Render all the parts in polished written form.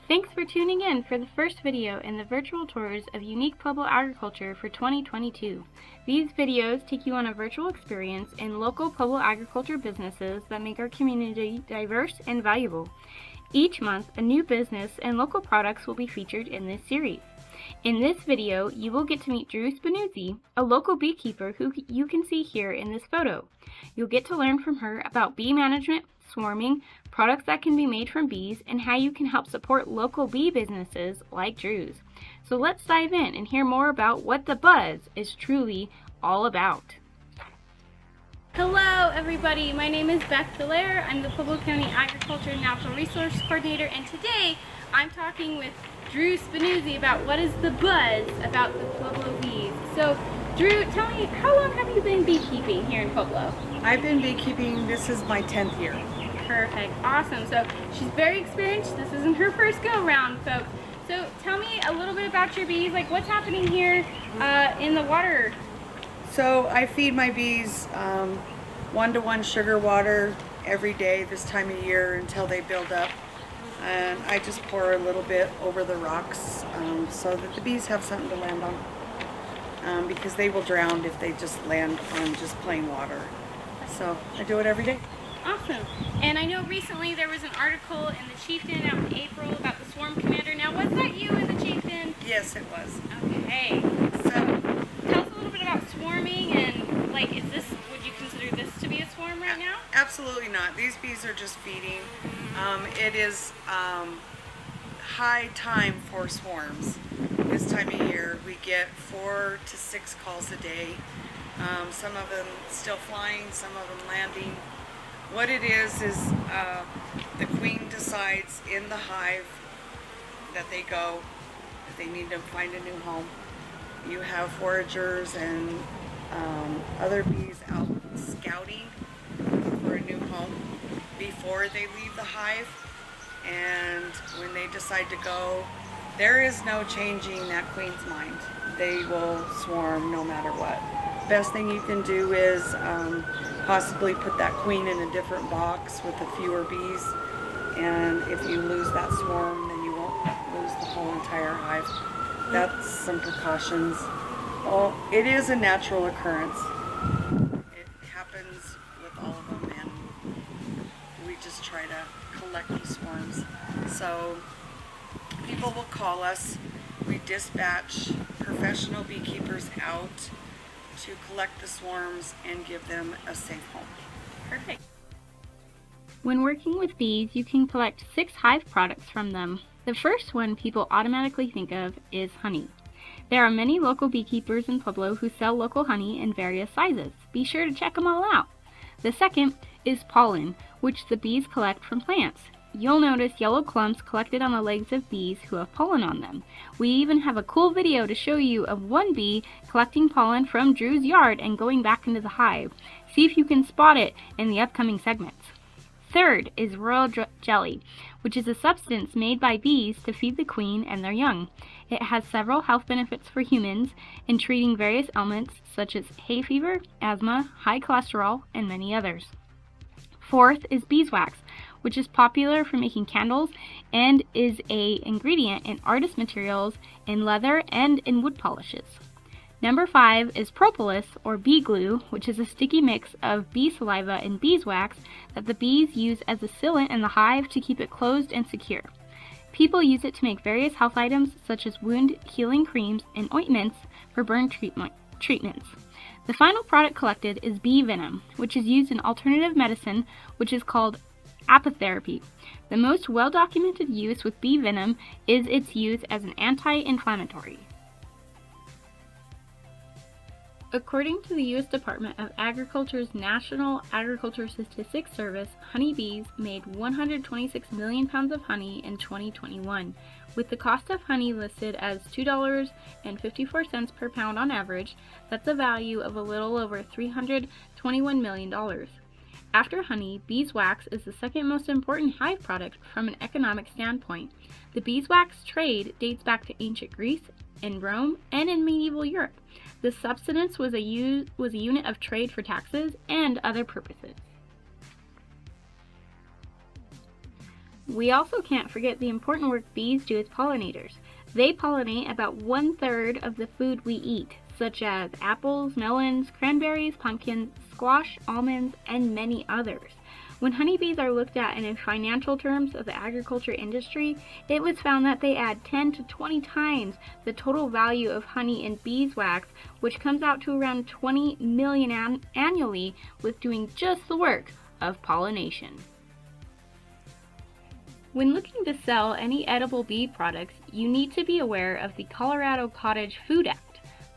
Thanks for tuning in for the first video in the virtual tours of unique Pueblo agriculture for 2022. These videos take you on a virtual experience in local Pueblo agriculture businesses that make our community diverse and valuable. Each month, a new business and local products will be featured in this series. In this video, you will get to meet Drew Spinuzzi, a local beekeeper who you can see here in this photo. You'll get to learn from her about bee management, swarming, products that can be made from bees, and how you can help support local bee businesses like Drew's. So let's dive in and hear more about what the buzz is truly all about. Hello everybody, my name is Beth Belair. I'm the Pueblo County Agriculture and Natural Resource Coordinator, and today I'm talking with Drew Spinuzzi about what is the buzz about the Pueblo bees. So Drew, tell me, how long have you been beekeeping here in Pueblo? I've been beekeeping, this is my 10th year. Perfect, awesome. So she's very experienced. This isn't her first go around, folks. So tell me a little bit about your bees, like what's happening here in the water. So I feed my bees 1-to-1 sugar water every day this time of year until they build up. And I just pour a little bit over the rocks so that the bees have something to land on. Because they will drown if they just land on just plain water. So I do it every day. Awesome. And I know recently there was an article in the Chieftain out in April about the swarm commander. Now, was that you in the Chieftain? Yes, it was. Okay. So tell us a little bit about swarming, and like, would you consider this to be a swarm right now? Absolutely not. These bees are just feeding. It is high time for swarms. This time of year we get 4 to 6 calls a day. Some of them still flying, some of them landing. What it is the queen decides in the hive that they go, if they need to find a new home. You have foragers and other bees out scouting for a new home before they leave the hive, and when they decide to go, there is no changing that queen's mind. They will swarm no matter what. Best thing you can do is possibly put that queen in a different box with fewer bees, and if you lose that swarm, then you won't lose the whole entire hive. That's some precautions. Well, it is a natural occurrence. It happens with all of them, and we just try to collect these swarms. So people will call us. We dispatch professional beekeepers out to collect the swarms and give them a safe home. Perfect. When working with bees, you can collect 6 hive products from them. The first one people automatically think of is honey. There are many local beekeepers in Pueblo who sell local honey in various sizes. Be sure to check them all out. The second is pollen, which the bees collect from plants. You'll notice yellow clumps collected on the legs of bees who have pollen on them. We even have a cool video to show you of one bee collecting pollen from Drew's yard and going back into the hive. See if you can spot it in the upcoming segments. Third is royal jelly, which is a substance made by bees to feed the queen and their young. It has several health benefits for humans in treating various ailments such as hay fever, asthma, high cholesterol, and many others. Fourth is beeswax, which is popular for making candles and is an ingredient in artist materials, in leather, and in wood polishes. Number 5 is propolis, or bee glue, which is a sticky mix of bee saliva and beeswax that the bees use as a sealant in the hive to keep it closed and secure. People use it to make various health items such as wound healing creams and ointments for burn treatments. The final product collected is bee venom, which is used in alternative medicine, which is called apitherapy. The most well-documented use with bee venom is its use as an anti-inflammatory. According to the U.S. Department of Agriculture's National Agriculture Statistics Service, honeybees made 126 million pounds of honey in 2021, with the cost of honey listed as $2.54 per pound on average. That's a value of a little over $321 million. After honey, beeswax is the second most important hive product from an economic standpoint. The beeswax trade dates back to ancient Greece, in Rome, and in medieval Europe. The subsistence was a unit of trade for taxes and other purposes. We also can't forget the important work bees do as pollinators. They pollinate about 1/3 of the food we eat, such as apples, melons, cranberries, pumpkins, squash, almonds, and many others. When honeybees are looked at in financial terms of the agriculture industry, it was found that they add 10 to 20 times the total value of honey and beeswax, which comes out to around 20 million annually with doing just the work of pollination. When looking to sell any edible bee products, you need to be aware of the Colorado Cottage Food Act.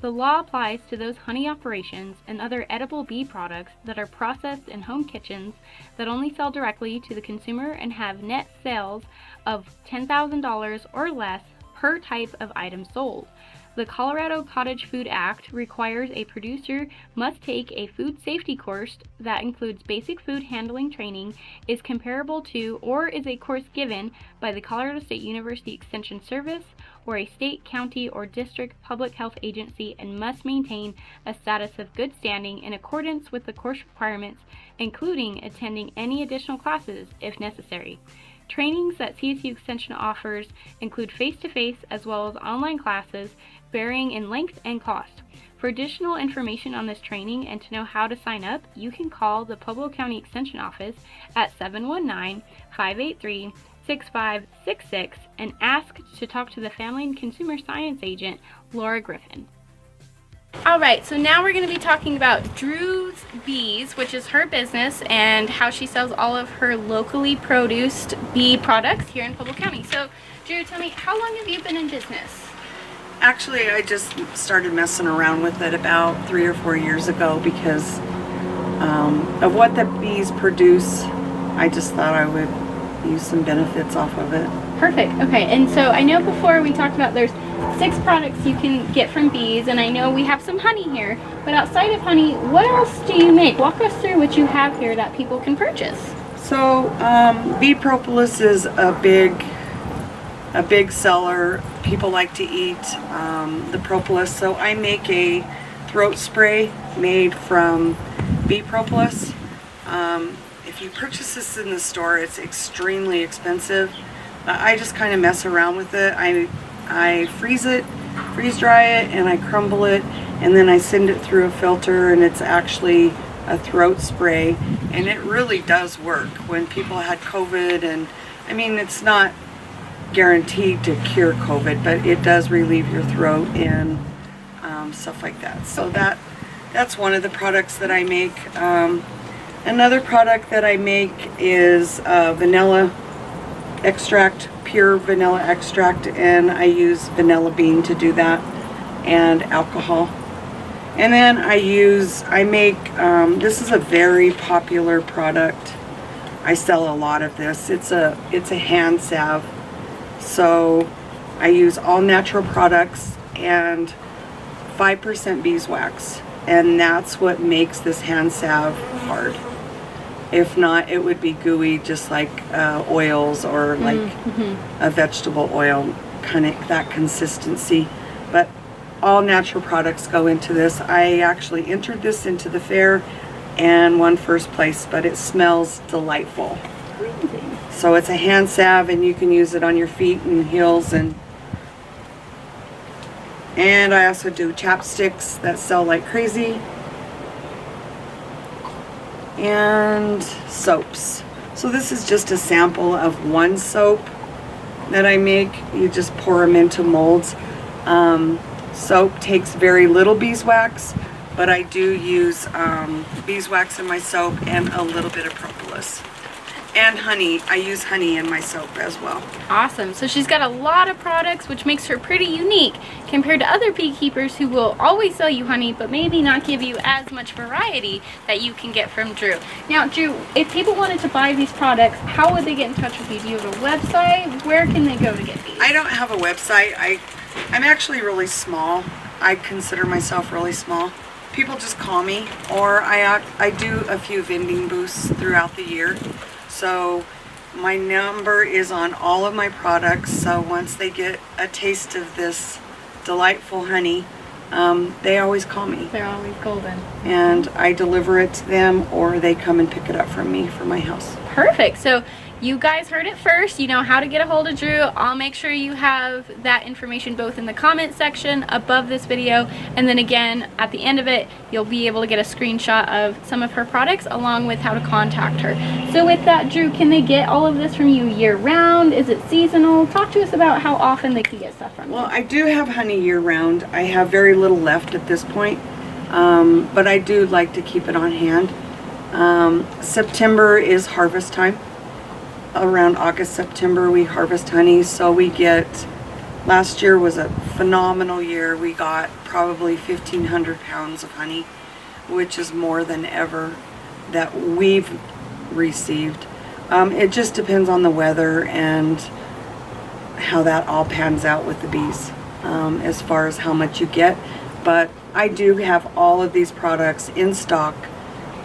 The law applies to those honey operations and other edible bee products that are processed in home kitchens that only sell directly to the consumer and have net sales of $10,000 or less per type of item sold. The Colorado Cottage Food Act requires a producer must take a food safety course that includes basic food handling training, is comparable to or is a course given by the Colorado State University Extension Service or a state, county, or district public health agency, and must maintain a status of good standing in accordance with the course requirements, including attending any additional classes if necessary. Trainings that CSU Extension offers include face-to-face as well as online classes, varying in length and cost. For additional information on this training and to know how to sign up, you can call the Pueblo County Extension office at 719-583-6566 and ask to talk to the Family and Consumer Science Agent, Laura Griffin. Alright, so now we're going to be talking about Drew's Bees, which is her business, and how she sells all of her locally produced bee products here in Pueblo County. So, Drew, tell me, how long have you been in business? Actually, I just started messing around with it about 3 or 4 years ago because of what the bees produce. I just thought I would use some benefits off of it. Perfect. Okay, and so I know before we talked about there's 6 products you can get from bees, and I know we have some honey here, but outside of honey, what else do you make? Walk us through what you have here that people can purchase. So, bee propolis is a big seller. People like to eat the propolis, so I make a throat spray made from bee propolis. If you purchase this in the store, it's extremely expensive. I just kind of mess around with it. I freeze dry it, and I crumble it, and then I send it through a filter, and it's actually a throat spray, and it really does work when people had COVID. And I mean, it's not guaranteed to cure COVID, but it does relieve your throat and stuff like that. So that's one of the products that I make. Another product that I make is vanilla extract, pure vanilla extract, and I use vanilla bean to do that, and alcohol. And then I make this is a very popular product. I sell a lot of this. It's a hand salve. So I use all natural products and 5% beeswax, and that's what makes this hand salve hard. If not, it would be gooey, just like oils or like a vegetable oil, kind of that consistency. But all natural products go into this. I actually entered this into the fair and won first place, but it smells delightful. Amazing. So it's a hand salve, and you can use it on your feet and heels, and I also do chapsticks that sell like crazy, and soaps. So this is just a sample of one soap that I make. You just pour them into molds. Soap takes very little beeswax, but I do use beeswax in my soap and a little bit of propolis. And honey. I use honey in my soap as well. Awesome. So she's got a lot of products, which makes her pretty unique compared to other beekeepers who will always sell you honey, but maybe not give you as much variety that you can get from Drew. Now, Drew, if people wanted to buy these products, how would they get in touch with you? Do you have a website? Where can they go to get these? I don't have a website. I'm actually really small. I consider myself really small. People just call me, or I do a few vending booths throughout the year. So my number is on all of my products, so once they get a taste of this delightful honey, they always call me. They're always golden. And I deliver it to them, or they come and pick it up from me for my house. Perfect. So You guys heard it first. You know how to get a hold of Drew. I'll make sure you have that information both in the comment section above this video, and then again at the end of it you'll be able to get a screenshot of some of her products along with how to contact her. So with that, Drew, can they get all of this from you year-round? Is it seasonal? Talk to us about how often they can get stuff from you. Well, I do have honey year-round. I have very little left at this point, but I do like to keep it on hand. September is harvest time. Around August, September, we harvest honey, so we get, last year was a phenomenal year. We got probably 1,500 pounds of honey, which is more than ever that we've received. It just depends on the weather and how that all pans out with the bees, as far as how much you get. But I do have all of these products in stock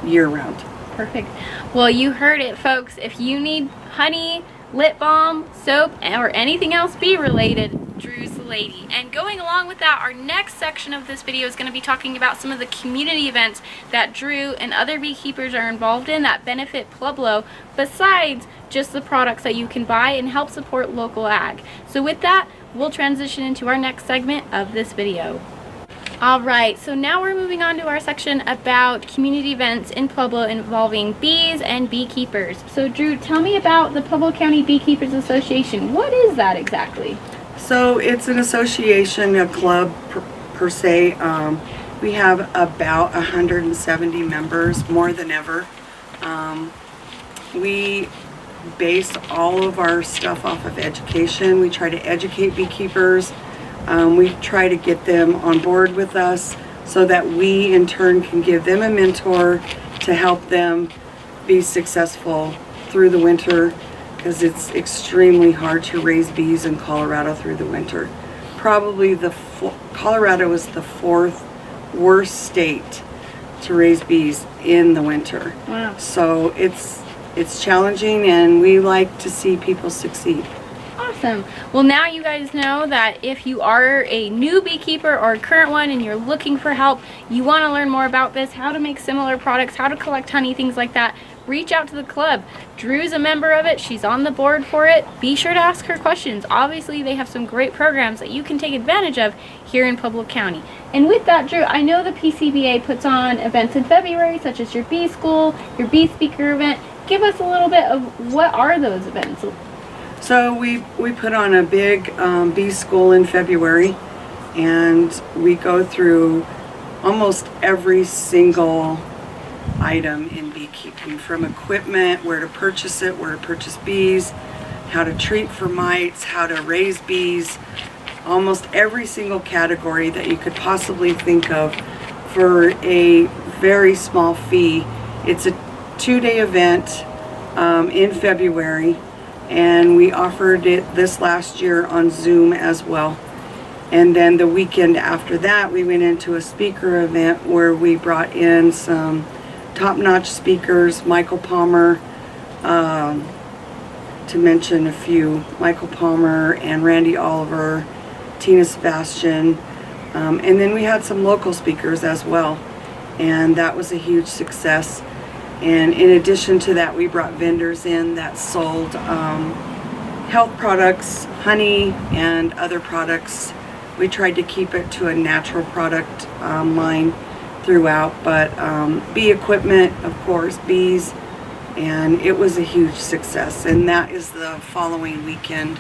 year-round. Perfect. Well, you heard it, folks. If you need honey, lip balm, soap, or anything else bee related, Drew's the lady. And going along with that, our next section of this video is going to be talking about some of the community events that Drew and other beekeepers are involved in that benefit Pueblo, besides just the products that you can buy and help support local ag. So with that, we'll transition into our next segment of this video. Alright, so now we're moving on to our section about community events in Pueblo involving bees and beekeepers. So Drew, tell me about the Pueblo County Beekeepers Association. What is that exactly? So it's an association, a club per se. We have about 170 members, more than ever. We base all of our stuff off of education. We try to educate beekeepers. We try to get them on board with us so that we in turn can give them a mentor to help them be successful through the winter, because it's extremely hard to raise bees in Colorado through the winter. Probably Colorado is the 4th worst state to raise bees in the winter. Wow. So it's challenging, and we like to see people succeed. Awesome. Well, now you guys know that if you are a new beekeeper or a current one and you're looking for help, you want to learn more about this, how to make similar products, how to collect honey, things like that, reach out to the club. Drew's a member of it. She's on the board for it. Be sure to ask her questions. Obviously, they have some great programs that you can take advantage of here in Pueblo County. And with that, Drew, I know the PCBA puts on events in February, such as your bee school, your bee speaker event. Give us a little bit of what are those events? So we put on a big bee school in February, and we go through almost every single item in beekeeping, from equipment, where to purchase it, where to purchase bees, how to treat for mites, how to raise bees, almost every single category that you could possibly think of for a very small fee. It's a 2-day event in February. And we offered it this last year on Zoom as well. And then the weekend after that, we went into a speaker event where we brought in some top-notch speakers, Michael Palmer, to mention a few, Michael Palmer and Randy Oliver, Tina Sebastian, and then we had some local speakers as well, and that was a huge success. And in addition to that, we brought vendors in that sold health products, honey, and other products. We tried to keep it to a natural product line throughout, but bee equipment, of course, bees, and it was a huge success. And that is the following weekend,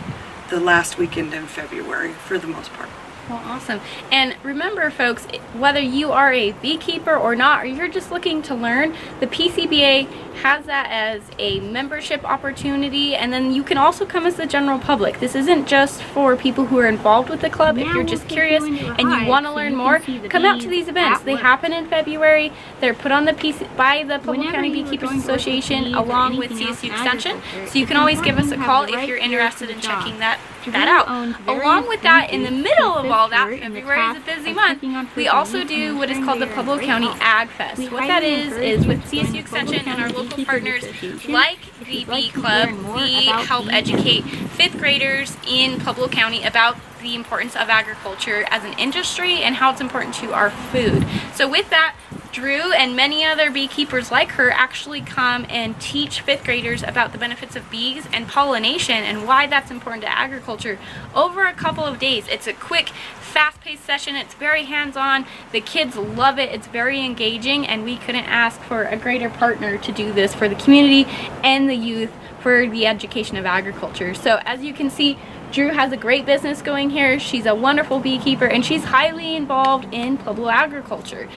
the last weekend in February for the most part. Well, awesome. And remember, folks, whether you are a beekeeper or not, or you're just looking to learn, the PCBA has that as a membership opportunity, and then you can also come as the general public. This isn't just for people who are involved with the club. Now, if you're just curious and you want to learn more, come out to these events. They happen in February. They're put on the by the Pueblo County Beekeepers Association along with CSU Extension. So you can always give us a call if you're interested in checking that out. Along with that, in the middle of all that, February is a busy month, we also do what is called the Pueblo County Ag Fest. What that is with CSU Extension and our local partners like the Bee Club, we help educate 5th graders in Pueblo County about the importance of agriculture as an industry and how it's important to our food. So with that, Drew and many other beekeepers like her actually come and teach 5th graders about the benefits of bees and pollination and why that's important to agriculture over a couple of days. It's a quick, fast-paced session. It's very hands-on. The kids love it. It's very engaging, and we couldn't ask for a greater partner to do this for the community and the youth for the education of agriculture. So as you can see, Drew has a great business going here. She's a wonderful beekeeper, and she's highly involved in Pueblo agriculture.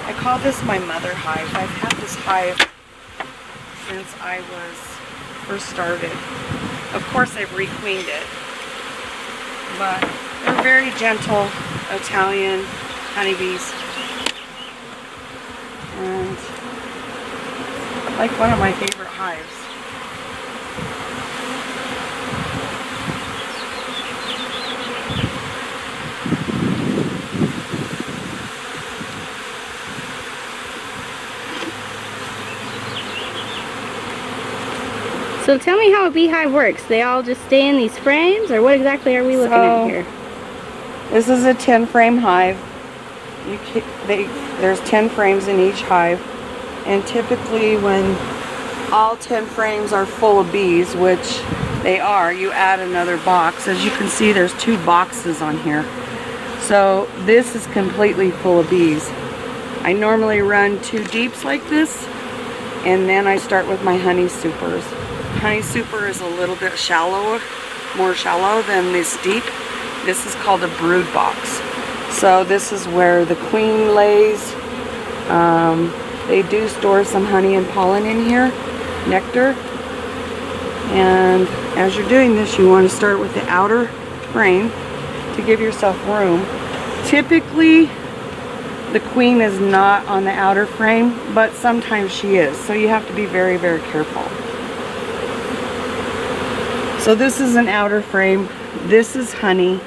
I call this my mother hive. I've had this hive since I was first started. Of course, I've requeened it, but they're very gentle Italian honeybees, and like one of my favorite hives. So tell me how a beehive works. They all just stay in these frames, or what exactly are we looking at here? This is a 10-frame hive. There's 10 frames in each hive, and typically when all 10 frames are full of bees, which they are, you add another box. As you can see, there's 2 boxes on here. So this is completely full of bees. I normally run 2 deeps like this, and then I start with my honey supers. Honey super is a little bit shallower, more shallow than this deep. This is called a brood box. So this is where the queen lays. They do store some honey and pollen in here, nectar. And as you're doing this, you want to start with the outer frame to give yourself room. Typically, the queen is not on the outer frame, but sometimes she is. So you have to be very, very careful. So this is an outer frame. This is honey.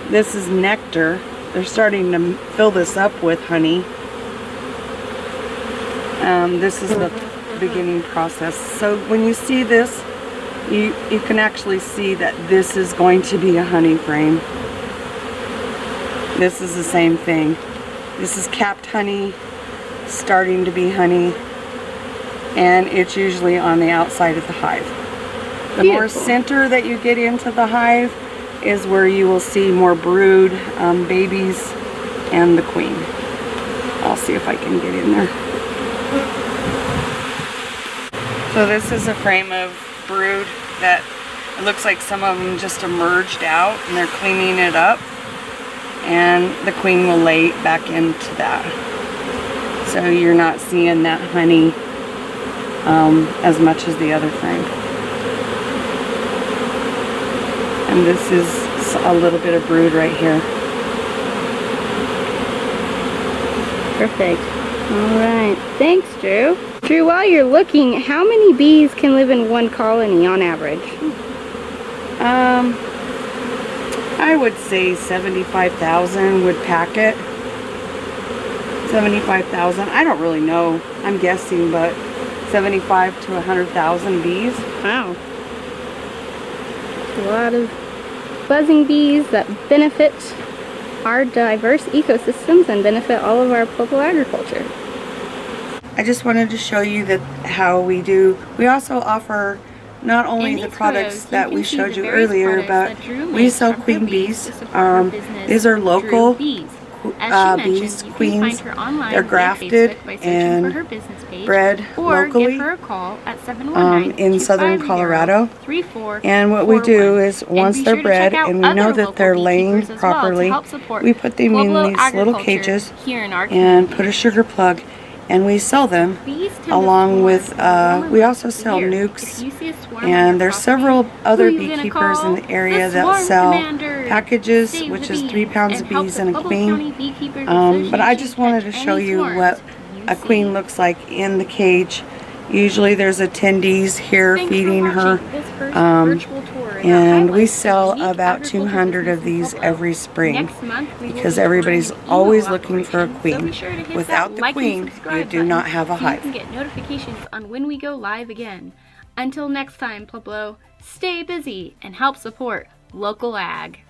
This is nectar. They're starting to fill this up with honey. This is the beginning process. So when you see this, you can actually see that this is going to be a honey frame. This is the same thing. This is capped honey, starting to be honey, and it's usually on the outside of the hive. The more center that you get into the hive is where you will see more brood, babies, and the queen. I'll see if I can get in there. So this is a frame of brood that it looks like some of them just emerged out and they're cleaning it up, and the queen will lay back into that. So you're not seeing that honey as much as the other frame. And this is a little bit of brood right here. Perfect. All right. Thanks, Drew. Drew, while you're looking, how many bees can live in one colony on average? I would say 75,000 would pack it. 75,000. I don't really know. I'm guessing, but 75 to 100,000 bees. Wow. A lot of buzzing bees that benefit our diverse ecosystems and benefit all of our Pueblo agriculture. I just wanted to show you that how we do. We also offer not only the products that we showed you earlier, but we sell queen bees. These are local bees, queens. They're grafted and bred locally in southern Colorado. And what we do is once they're bred and we know that they're laying properly, we put them in these little cages and put a sugar plug, and we sell them along with, we also sell nukes, and there's several other beekeepers in the area that sell packages, which is 3 pounds of bees and a queen. But I just wanted to show you what a queen looks like in the cage. Usually there's attendees here feeding her. And we sell about 200 of these every spring because everybody's always looking for a queen. Without the queen, you do not have a hive. You can get notifications on when we go live again. Until next time, Pueblo, stay busy and help support local ag.